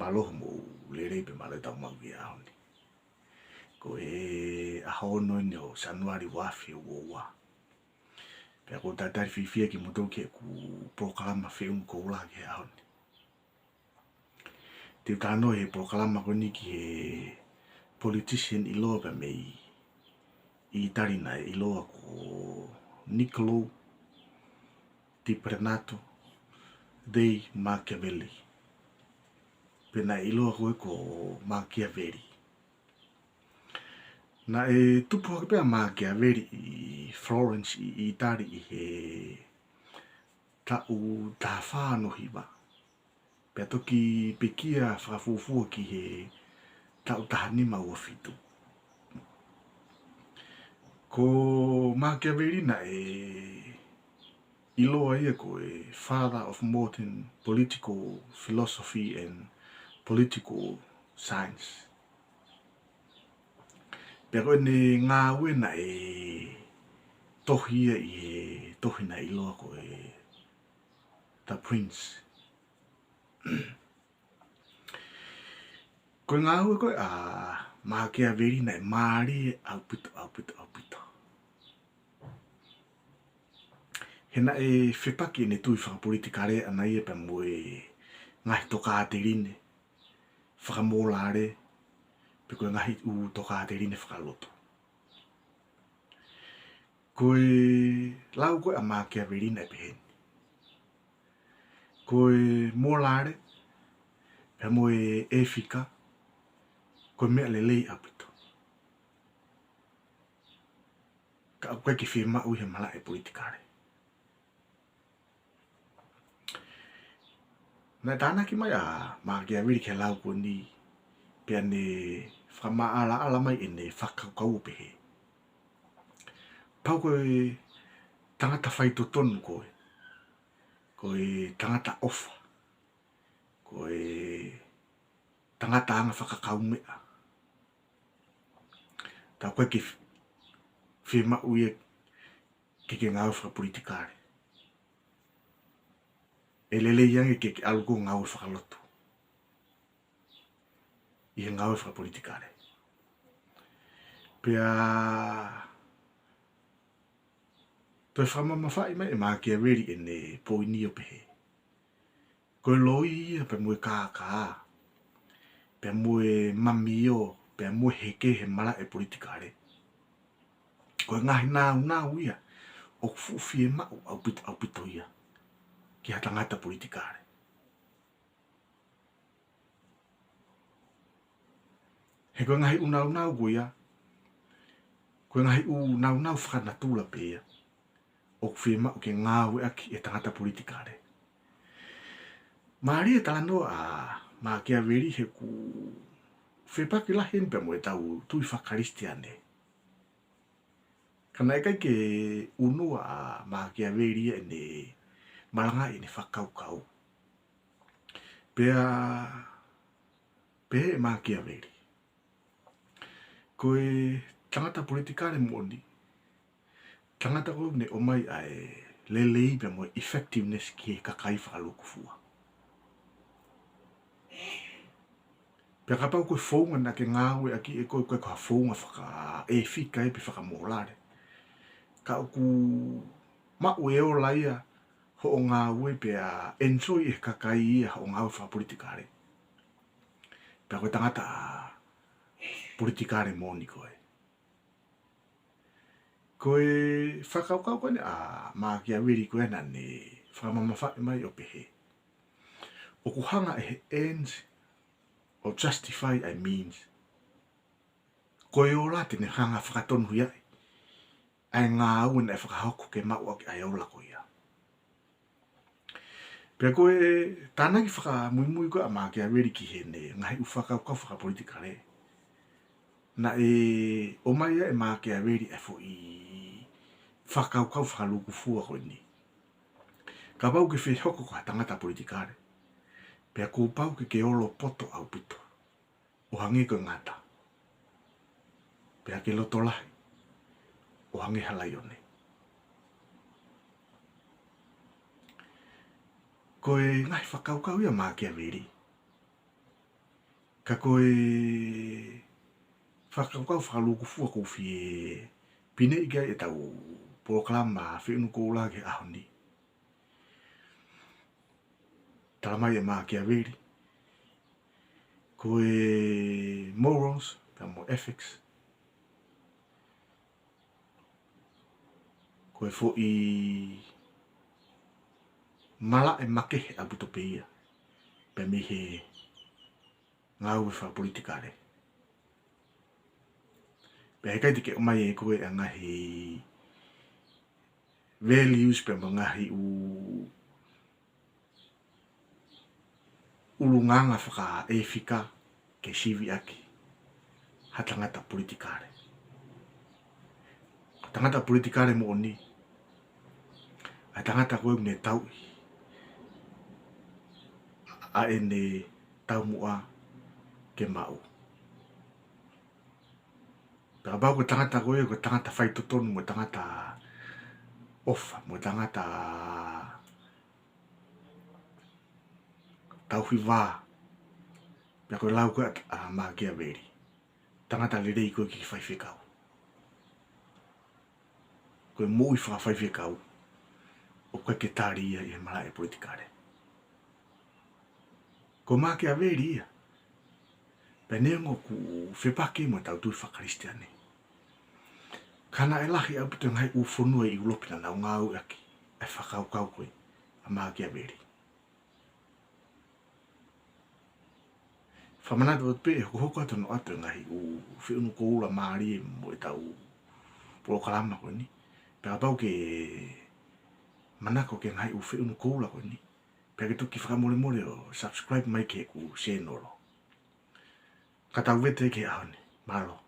malo mo lelei pe malo tau mau ia honi. Ko e ahono ni o Januari wafi o wa. Pea ko tatari fifia ki motou ke ku proklama feun ko ula ki honi. Te tano e proklama ko ni ki e politician iloa pe mei I tarina iloa ko Niccolo Machiavelli. Pena iloa ko Machiavelli. Na e tupu hake pea Machiavelli I Florence I Itali I he tau taha no hiwa. Pea toki pekia whakafufua ki he tau taha nima ua fitu. Ko Machiavelli na e iloa ia ko e father of modern political philosophy and political science. Pea koe ne ngā ue na e tohi ia I he tohi na iloa ko e the prince. Koe ngā ue koe a Machiavelli na e malie au pito. Hena e whipaki ne tui whakapolitikare ana ia pe mo e ngahi toka te rine, whakamolare, pe koe ngahi u toka te rine whakaloto. Koe lau koe a Machiavelli na e peheni. Koe molare, pe mo e whika, koe mea lelei apito. Ka au koe ki whima ui he mala e politikare. Na tāna ki mai a Machiavelli ke lau ko ni pia ne whamaala mai e ne whakaukau pehe. Pau koe tangata whaito tonu koe. Koe tangata ofa. Koe tangata anga whakakau mea. Tau koe ki whima ui ke ngau whakapolitikare. E lelei yangi ke aluko ngau whakalotu. I he ngau whakapolitikare. Pea toi whamamawhai mai e Machiavelli e ne poini o pehe. Koe loi ia pe mue kakaa. Pe mue mamio. Pe mue heke he mala e politikare. Koe ngahi nau ia. O fufi e mau au pito ia. Ki ha tangata politikare. He koe ngahi unau ko ia. Koe ngahi unau whakanatula pe ia. O whima o ke ngāwe aki e tangata politikare. Malie talano a Machiavelli he ku whipaki lahin pe mo e tau tui whakaristiane. Kana e kai ke unua a Machiavelli e ne malanga I ne whakaukau. Pea e Machiavelli. Koe tangata politikare moni. Tangata ko ne o mai a e lelei pe mo effectiveness ki he kakai whakalukufua. Pea ka pau koe whaunga na ke ngāwe aki e koe ka whaunga whaka e whika e pe whakamolare. Ka uku mau e o laia ho o ngāwe pe a enjoy e kakai ia ho o ngāwe whapolitikare. Pea koe tangata politikare moni koe. Koe whakaukau koe ne a Machiavelli koe na ne whakamamawhai mai o pehe. O kuhanga e he ends o justify I means. Koe o la te ne hanga whakatonu iai. Ai ngā au na e whakahoku ke mau aki ai ola ko ia. Pea koe tānaki whakamui koe a Machiavelli ki he ne ngahi u whakaukau whakapolitikare. Na e o mai e Machiavelli e fo I whakaukau whakalukufua koe ni. Ka pau ke whihoko ko tangata politikare. Pea ko pau ke olo poto au pito. O hangi ko ngata. Pea ke loto lahi. O hangi halaione. Koe ngai whakaukau ia Machiavelli. ka koe whakakau whakaluku fua kofi e pine iga e tau proklama whiunu koula ke ahoni. Taramai e Machiavelli. Koe morals, mo ethics. Koe fo i mala e make he abuto peia. Pe mi he ngau e wha politikale. Pe he kaiti ke o mai e koe a ngahi values pe ma ngahi ulunganga whaka e whika ke sivi aki. Ha tangata politikale. Tangata politikale mo oni. A tangata koe mne tau i. A ene tau mua ke mau. Pera bau ko tangata koe ko tangata whai totonu mo tangata ofa mo tangata tau hiwa. Pera koe lau koe a Machiavelli. Tangata lelei koe ki whai whikau. Koe mui whaka whai whikau. O koe ke tāri ia i he mara e politikare. Ko Machiavelli ia. Pe neongo ku whipake mo tau tui whakaristiane. Kana e lahi au puto ngai ufonua i ulopina nau ngau aki. E whakaukau koe a Machiavelli. Whamanatu o pe ko hoko atu no atu ngai u whiunu koula malie mo e tau proklama koe ni. Pera pau ke manako ke ngai u whiunu koula koe ni. Pera ke tuki whakamole mole o subscribe mai ke ku share nolo. Katau vete ke ahone. Malo.